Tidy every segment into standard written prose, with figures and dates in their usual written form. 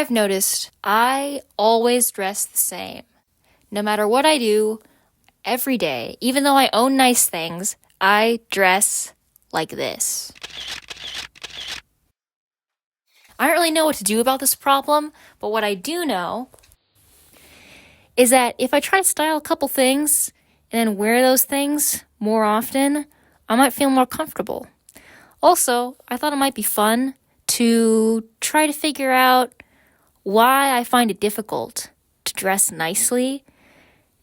I've noticed I always dress the same. No matter what I do, every day, even though I own nice things, I dress like this. I don't really know what to do about this problem, but what I do know is that if I try to style a couple things and then wear those things more often, I might feel more comfortable. Also, I thought it might be fun to try to figure out why I find it difficult to dress nicely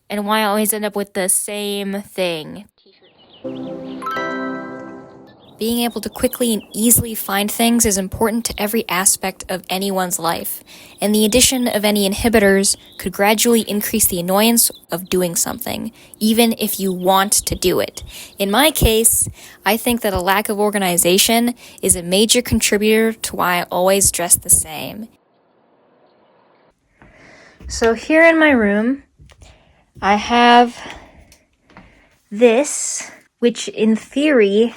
and why I always end up with the same thing. Being able to quickly and easily find things is important to every aspect of anyone's life, and the addition of any inhibitors could gradually increase the annoyance of doing something, even if you want to do it. In my case, I think that a lack of organization is a major contributor to why I always dress the same. So here in my room, I have this, which in theory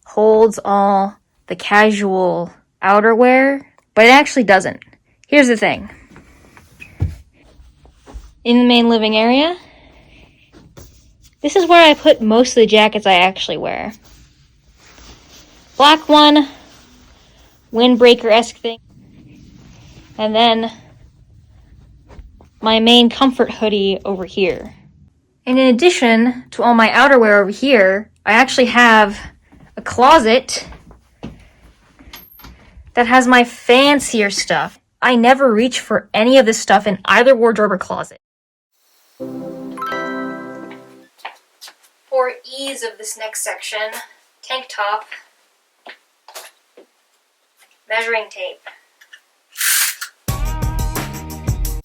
holds all the casual outerwear, but it actually doesn't. Here's the thing. In the main living area, this is where I put most of the jackets I actually wear. Black one, windbreaker-esque thing, and then my main comfort hoodie over here. And in addition to all my outerwear over here, I actually have a closet that has my fancier stuff. I never reach for any of this stuff in either wardrobe or closet. For ease of this next section, tank top, measuring tape.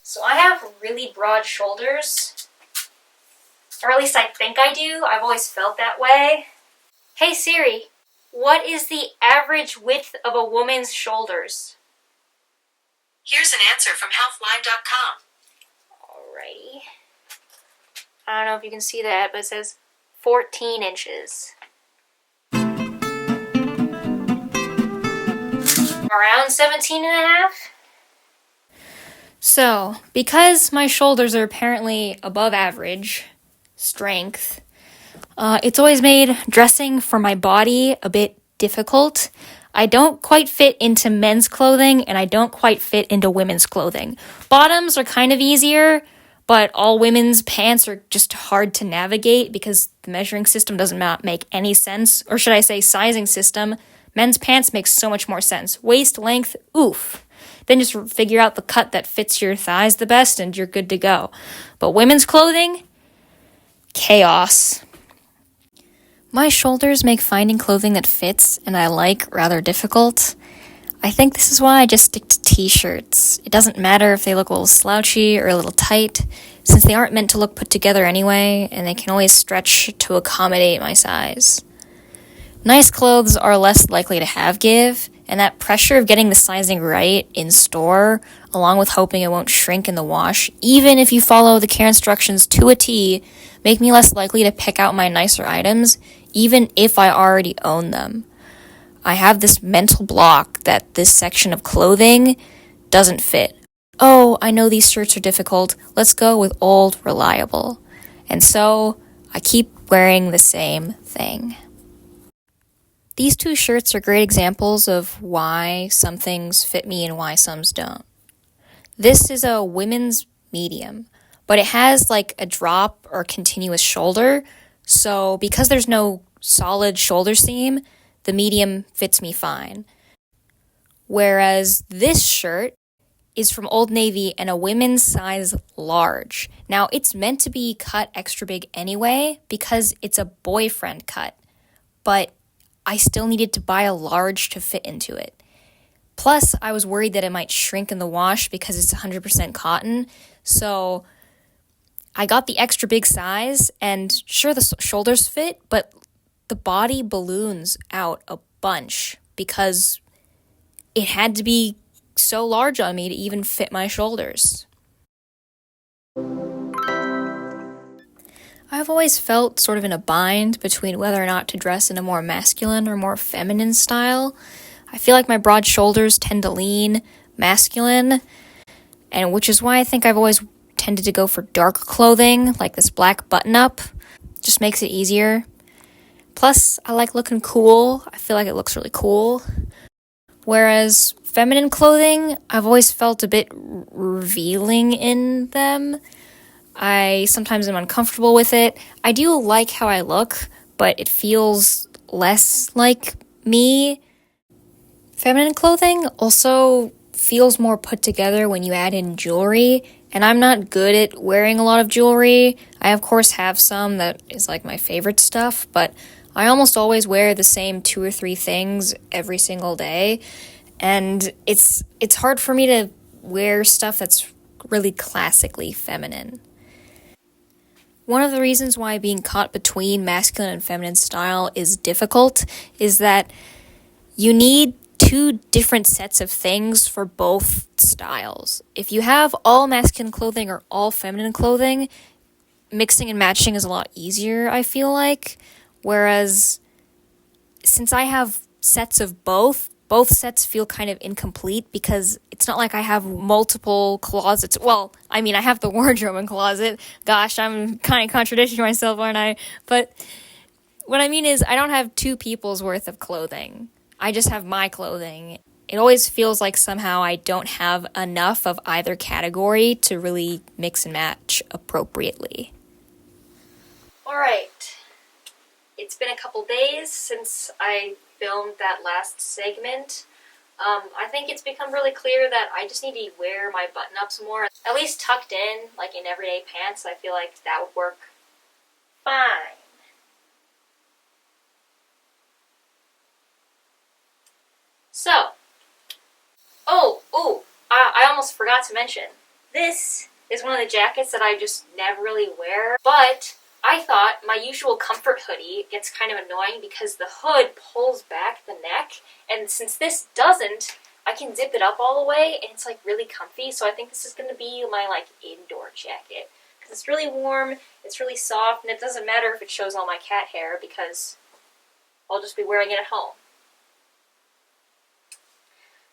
So I have really broad shoulders, or at least I think I do. I've always felt that way. Hey Siri, what is the average width of a woman's shoulders? Here's an answer from healthline.com. Alrighty. I don't know if you can see that, but it says 14 inches. Around 17 and a half? So, because my shoulders are apparently above average strength, it's always made dressing for my body a bit difficult. I don't quite fit into men's clothing, and I don't quite fit into women's clothing. Bottoms are kind of easier, but all women's pants are just hard to navigate because the measuring system doesn't make any sense. Or should I say sizing system? Men's pants makes so much more sense. Waist length, oof. Then just figure out the cut that fits your thighs the best and you're good to go. But women's clothing? Chaos. My shoulders make finding clothing that fits and I like rather difficult. I think this is why I just stick to t-shirts. It doesn't matter if they look a little slouchy or a little tight, since they aren't meant to look put together anyway, and they can always stretch to accommodate my size. Nice clothes are less likely to have give, and that pressure of getting the sizing right in store, along with hoping it won't shrink in the wash, even if you follow the care instructions to a T, make me less likely to pick out my nicer items, even if I already own them. I have this mental block that this section of clothing doesn't fit. Oh, I know these shirts are difficult. Let's go with old, reliable. And so, I keep wearing the same thing. These two shirts are great examples of why some things fit me and why some don't. This is a women's medium, but it has like a drop or continuous shoulder, so because there's no solid shoulder seam, the medium fits me fine. Whereas this shirt is from Old Navy and a women's size large. Now, it's meant to be cut extra big anyway because it's a boyfriend cut, but I still needed to buy a large to fit into it. Plus, I was worried that it might shrink in the wash because it's 100% cotton, so I got the extra big size, and sure, the shoulders fit, but the body balloons out a bunch because it had to be so large on me to even fit my shoulders. I've always felt sort of in a bind between whether or not to dress in a more masculine or more feminine style. I feel like my broad shoulders tend to lean masculine, and which is why I think I've always tended to go for dark clothing, like this black button-up. Just makes it easier. Plus, I like looking cool. I feel like it looks really cool. Whereas feminine clothing, I've always felt a bit revealing in them. I sometimes am uncomfortable with it. I do like how I look, but it feels less like me. Feminine clothing also feels more put together when you add in jewelry, and I'm not good at wearing a lot of jewelry. I of course have some that is like my favorite stuff, but I almost always wear the same 2 or 3 things every single day, and it's hard for me to wear stuff that's really classically feminine. One of the reasons why being caught between masculine and feminine style is difficult is that you need 2 different sets of things for both styles. If you have all masculine clothing or all feminine clothing, mixing and matching is a lot easier, I feel like. Whereas, since I have sets of both sets feel kind of incomplete because it's not like I have multiple closets. Well, I mean, I have the wardrobe and closet. Gosh, I'm kind of contradicting myself, aren't I? But what I mean is, I don't have 2 people's worth of clothing. I just have my clothing. It always feels like somehow I don't have enough of either category to really mix and match appropriately. Alright. It's been a couple days since I filmed that last segment. I think it's become really clear that I just need to wear my button-ups more. At least tucked in, like in everyday pants. I feel like that would work fine. So, I almost forgot to mention, this is one of the jackets that I just never really wear, but I thought my usual comfort hoodie gets kind of annoying because the hood pulls back the neck, and since this doesn't, I can zip it up all the way, and it's like really comfy, so I think this is going to be my like indoor jacket, because it's really warm, it's really soft, and it doesn't matter if it shows all my cat hair, because I'll just be wearing it at home.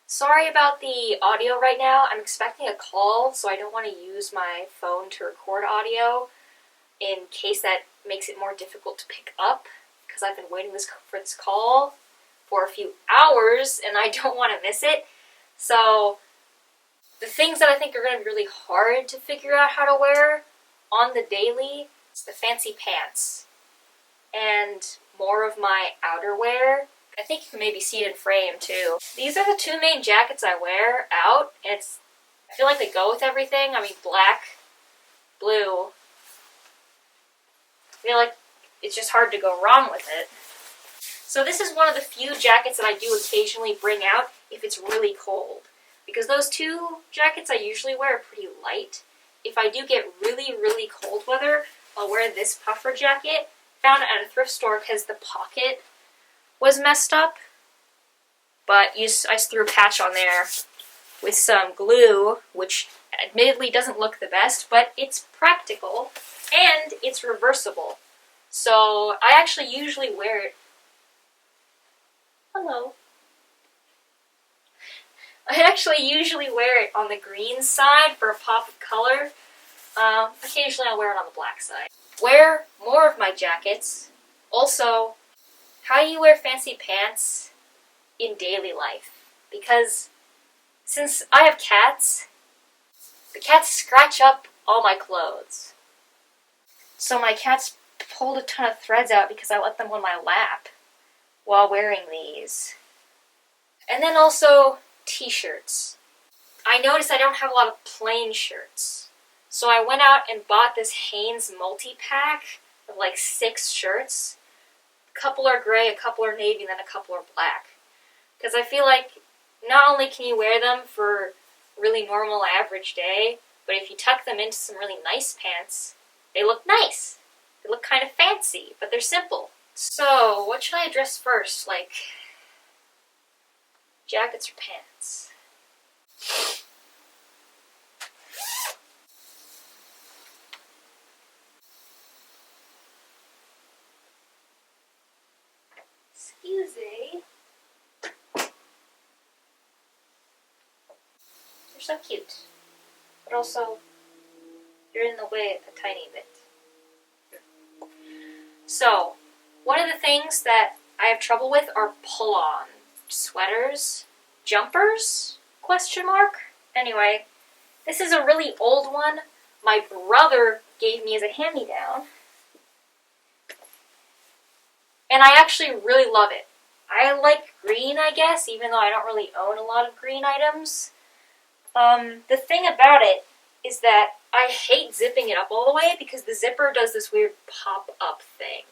Sorry about the audio right now. I'm expecting a call, so I don't want to use my phone to record audio in case that makes it more difficult to pick up, because I've been waiting for this call for a few hours and I don't want to miss it. So the things that I think are going to be really hard to figure out how to wear on the daily is the fancy pants and more of my outerwear. I think you can maybe see it in frame too. These are the 2 main jackets I wear out, and I feel like they go with everything. I mean, black, blue. I feel like it's just hard to go wrong with it. So this is one of the few jackets that I do occasionally bring out if it's really cold. Because those 2 jackets I usually wear are pretty light. If I do get really, really cold weather, I'll wear this puffer jacket. Found it at a thrift store because the pocket was messed up, but I just threw a patch on there with some glue, which admittedly doesn't look the best, but it's practical and it's reversible. So I actually usually wear it. Hello. I actually usually wear it on the green side for a pop of color. Occasionally I'll wear it on the black side. Wear more of my jackets. Also, how do you wear fancy pants in daily life? Because since I have cats, the cats scratch up all my clothes. So my cats pulled a ton of threads out because I let them on my lap while wearing these. And then also t-shirts. I noticed I don't have a lot of plain shirts. So I went out and bought this Hanes multi-pack of like 6 shirts. A couple are gray, a couple are navy, and then a couple are black. Because I feel like not only can you wear them for a really normal average day, but if you tuck them into some really nice pants, they look nice. They look kind of fancy, but they're simple. So, what should I address first? Like, jackets or pants? Excuse me. You're so cute. also you're in the way a tiny bit. So, one of the things that I have trouble with are pull-on sweaters, jumpers, question mark. Anyway, this is a really old one my brother gave me as a hand-me-down. And I actually really love it. I like green, I guess, even though I don't really own a lot of green items. The thing about it is that I hate zipping it up all the way because the zipper does this weird pop-up thing.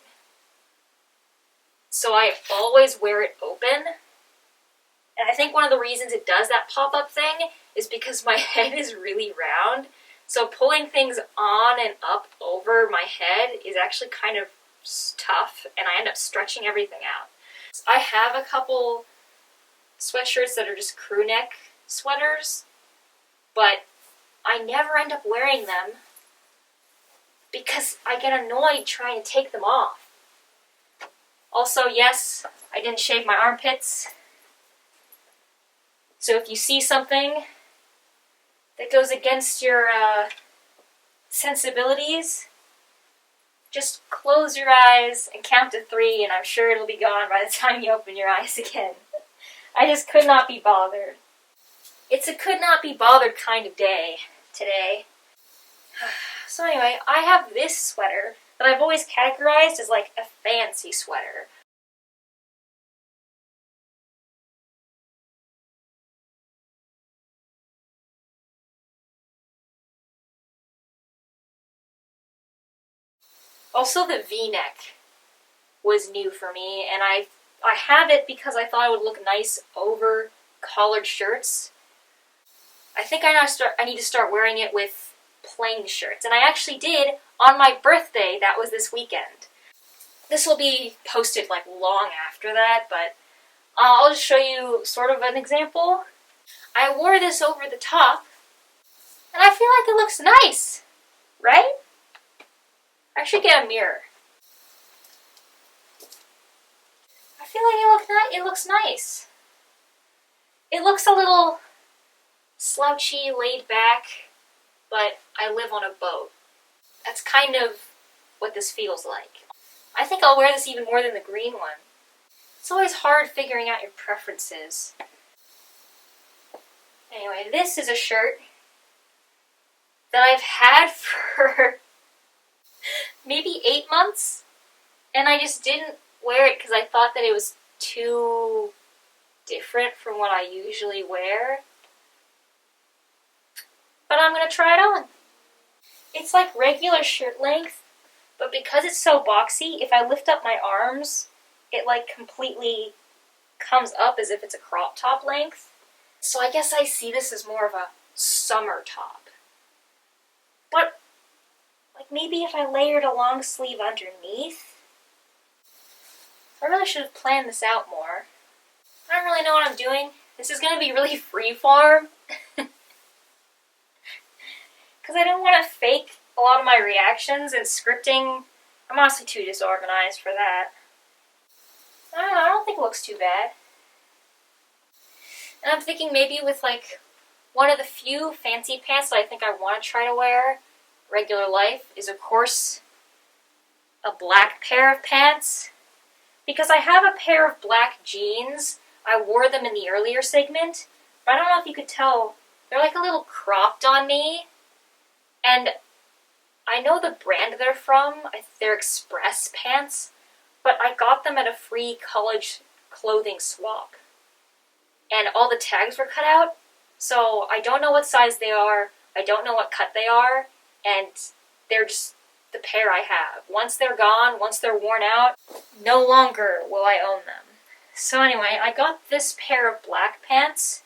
So I always wear it open. And I think one of the reasons it does that pop-up thing is because my head is really round. So pulling things on and up over my head is actually kind of tough, and I end up stretching everything out. I have a couple sweatshirts that are just crew neck sweaters, but I never end up wearing them because I get annoyed trying to take them off. Also, yes, I didn't shave my armpits. So if you see something that goes against your sensibilities, just close your eyes and count to 3, and I'm sure it'll be gone by the time you open your eyes again. I just could not be bothered. It's a could not be bothered kind of day today. So anyway, I have this sweater that I've always categorized as like a fancy sweater. Also, the V-neck was new for me, and I have it because I thought it would look nice over collared shirts. I think I need to start wearing it with plain shirts, and I actually did on my birthday. That was this weekend. This will be posted like long after that, but I'll just show you sort of an example. I wore this over the top, and I feel like it looks nice, right? I should get a mirror. I feel like it looks nice. It looks a little slouchy, laid back, but I live on a boat. That's kind of what this feels like. I think I'll wear this even more than the green one. It's always hard figuring out your preferences. Anyway, this is a shirt that I've had for maybe 8 months, and I just didn't wear it because I thought that it was too different from what I usually wear. But I'm going to try it on. It's like regular shirt length, but because it's so boxy, if I lift up my arms, it like completely comes up as if it's a crop top length. So I guess I see this as more of a summer top. But like maybe if I layered a long sleeve underneath. I really should have planned this out more. I don't really know what I'm doing. This is going to be really freeform. Because I don't want to fake a lot of my reactions and scripting. I'm honestly too disorganized for that. I don't know, I don't think it looks too bad. And I'm thinking maybe with like one of the few fancy pants that I think I want to try to wear regular life is of course a black pair of pants. Because I have a pair of black jeans. I wore them in the earlier segment, but I don't know if you could tell, they're like a little cropped on me. And I know the brand they're from, they're Express pants, but I got them at a free college clothing swap. And all the tags were cut out, so I don't know what size they are, I don't know what cut they are, and they're just the pair I have. Once they're gone, once they're worn out, no longer will I own them. So anyway, I got this pair of black pants.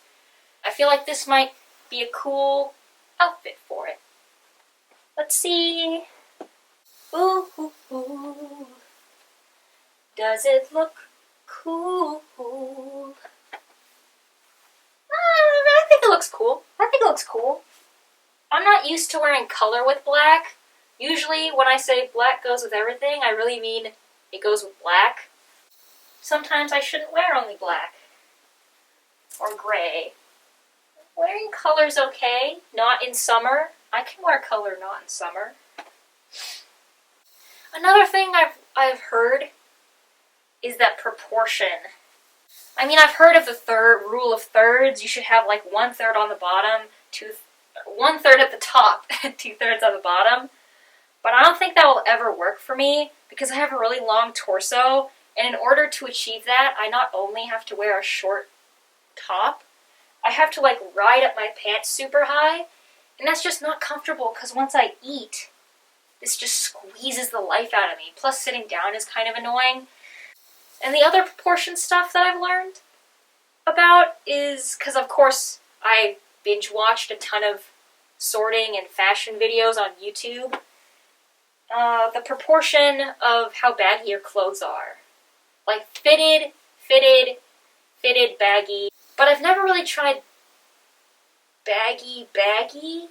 I feel like this might be a cool outfit for it. Let's see. Ooh, ooh, ooh. Does it look cool? I think it looks cool. I'm not used to wearing color with black. Usually when I say black goes with everything, I really mean it goes with black. Sometimes I shouldn't wear only black. Or gray. Wearing color's okay, not in summer. I can wear color not in summer. Another thing I've heard is that proportion. I mean, I've heard of the rule of thirds. You should have like 1/3 on the bottom, 1/3 at the top, and 2/3 on the bottom. But I don't think that will ever work for me because I have a really long torso, and in order to achieve that, I not only have to wear a short top, I have to like ride up my pants super high, and that's just not comfortable because once I eat, this just squeezes the life out of me. Plus, sitting down is kind of annoying. And the other proportion stuff that I've learned about is, because of course I binge watched a ton of sorting and fashion videos on YouTube, the proportion of how baggy your clothes are. Like fitted, baggy. But I've never really tried baggy.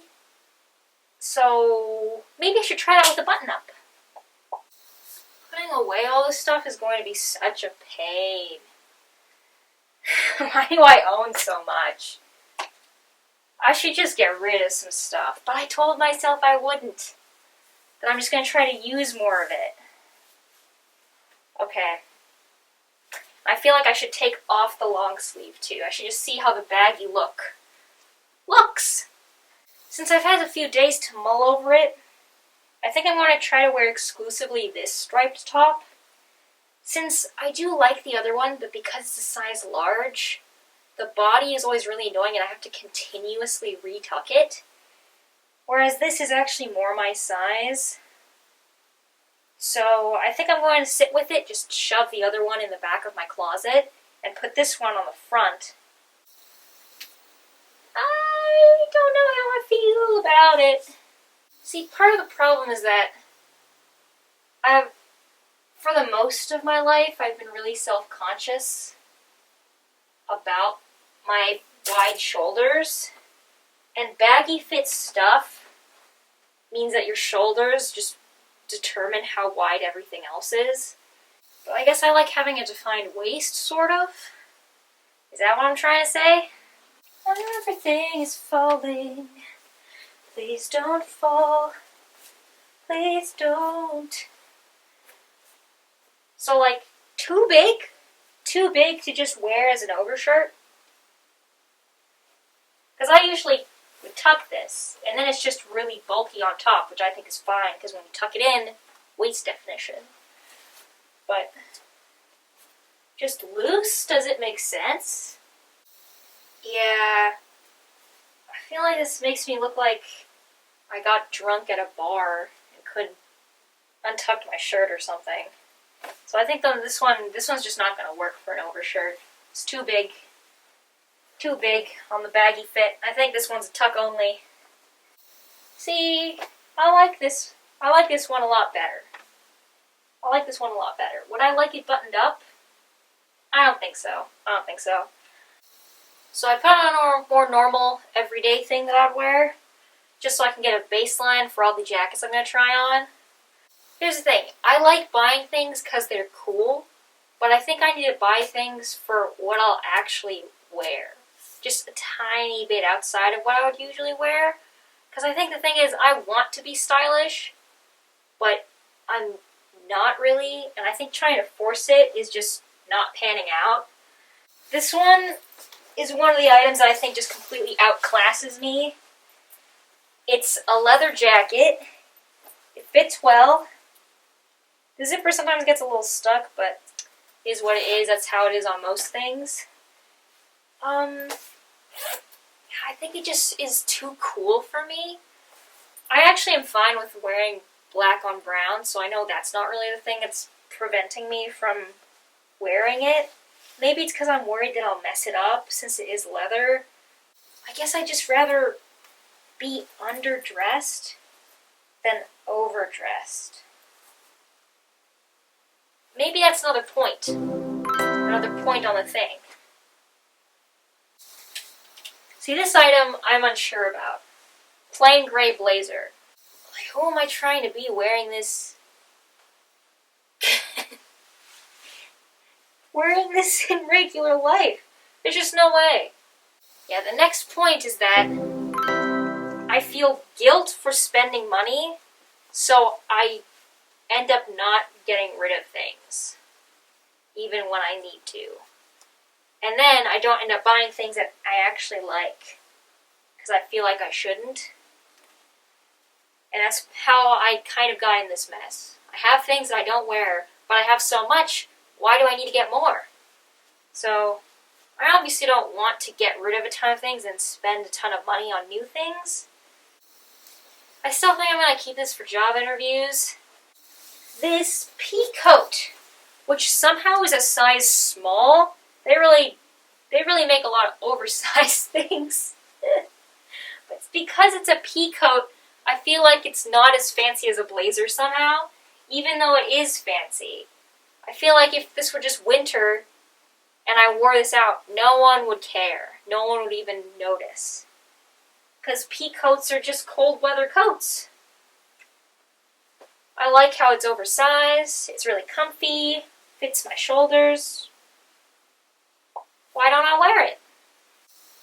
So maybe I should try that with a button up. Putting away all this stuff is going to be such a pain. Why do I own so much? I should just get rid of some stuff, but I told myself I wouldn't. That I'm just going to try to use more of it. Okay. I feel like I should take off the long sleeve too. I should just see how the baggy look looks. Since I've had a few days to mull over it, I think I'm going to try to wear exclusively this striped top. Since I do like the other one, but because it's a size large, the body is always really annoying and I have to continuously retuck it. Whereas this is actually more my size. So I think I'm going to sit with it, just shove the other one in the back of my closet, and put this one on the front. I don't know how I feel about it. See, part of the problem is that for the most of my life, I've been really self-conscious about my wide shoulders. And baggy fit stuff means that your shoulders just determine how wide everything else is. But I guess I like having a defined waist, sort of. Is that what I'm trying to say? Everything is falling. Please don't fall. Please don't. So, like, too big? Too big to just wear as an overshirt? Because I usually would tuck this, and then it's just really bulky on top, which I think is fine, because when you tuck it in, waist definition. But just loose, does it make sense? Yeah, I feel like this makes me look like I got drunk at a bar and couldn't untuck my shirt or something. So I think this one's just not going to work for an overshirt. It's too big. Too big on the baggy fit. I think this one's a tuck only. See, I like this one a lot better. Would I like it buttoned up? I don't think so. So I put on a more normal, everyday thing that I'd wear, just so I can get a baseline for all the jackets I'm going to try on. Here's the thing. I like buying things because they're cool, but I think I need to buy things for what I'll actually wear. Just a tiny bit outside of what I would usually wear. Because I think the thing is, I want to be stylish, but I'm not really, and I think trying to force it is just not panning out. This one is one of the items that I think just completely outclasses me. It's a leather jacket. It fits well. The zipper sometimes gets a little stuck, but it is what it is. That's how it is on most things. I think it just is too cool for me. I actually am fine with wearing black on brown, so I know that's not really the thing that's preventing me from wearing it. Maybe it's because I'm worried that I'll mess it up since it is leather. I guess I'd just rather be underdressed than overdressed. Maybe that's another point on the thing. See, this item I'm unsure about. Plain gray blazer. Like, who am I trying to be wearing this? Wearing this in regular life. There's just no way. Yeah, the next point is that I feel guilt for spending money, so I end up not getting rid of things, even when I need to. And then I don't end up buying things that I actually like, because I feel like I shouldn't. And that's how I kind of got in this mess. I have things that I don't wear, but I have so much, why do I need to get more? So, I obviously don't want to get rid of a ton of things and spend a ton of money on new things. I still think I'm going to keep this for job interviews. This pea coat, which somehow is a size small, they really make a lot of oversized things. But it's because it's a pea coat, I feel like it's not as fancy as a blazer somehow, even though it is fancy. I feel like if this were just winter and I wore this out, no one would care. No one would even notice. Because pea coats are just cold weather coats. I like how it's oversized, it's really comfy, fits my shoulders. Why don't I wear it?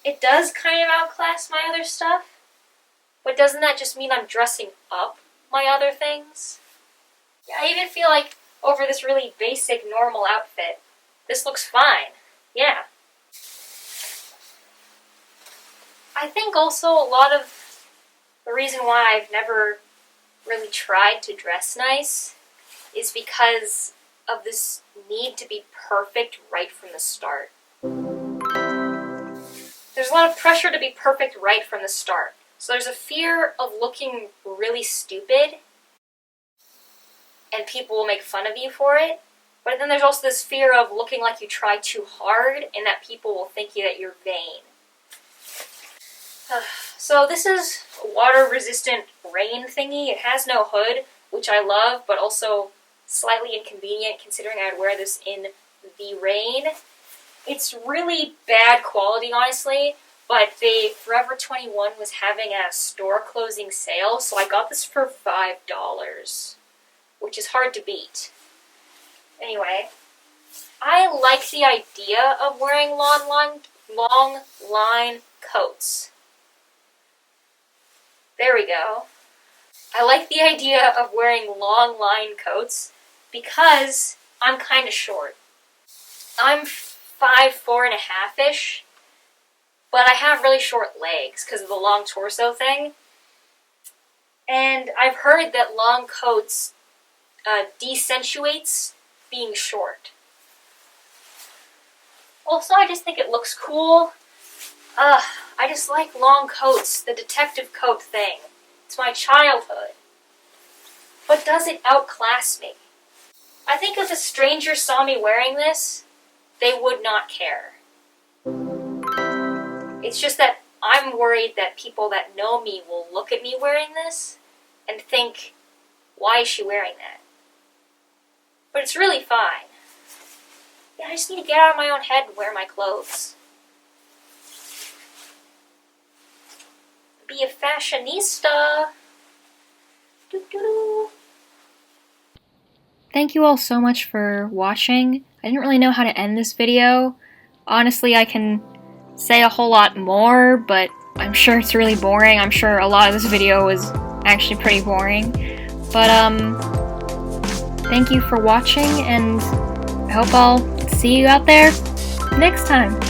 It does kind of outclass my other stuff, but doesn't that just mean I'm dressing up my other things? Yeah, I even feel like over this really basic, normal outfit, this looks fine. Yeah. I think also a lot of the reason why I've never really tried to dress nice is because of this need to be perfect right from the start. There's a lot of pressure to be perfect right from the start. So there's a fear of looking really stupid, and people will make fun of you for it. But then there's also this fear of looking like you try too hard, and that people will think that you're vain. So this is a water-resistant rain thingy. It has no hood, which I love, but also slightly inconvenient considering I'd wear this in the rain. It's really bad quality, honestly, but Forever 21 was having a store closing sale, so I got this for $5, which is hard to beat. Anyway, I like the idea of wearing long line coats. There we go. I like the idea of wearing long line coats because I'm kind of short. I'm 5'4.5"-ish, but I have really short legs because of the long torso thing. And I've heard that long coats deaccentuates being short. Also, I just think it looks cool. I just like long coats, the detective coat thing. It's my childhood. But does it outclass me? I think if a stranger saw me wearing this, they would not care. It's just that I'm worried that people that know me will look at me wearing this and think, why is she wearing that? But it's really fine. Yeah, I just need to get out of my own head and wear my clothes. Be a fashionista. Doo-doo-doo. Thank you all so much for watching. I didn't really know how to end this video. Honestly, I can say a whole lot more, but I'm sure it's really boring. I'm sure a lot of this video was actually pretty boring. But, thank you for watching, and I hope I'll see you out there next time.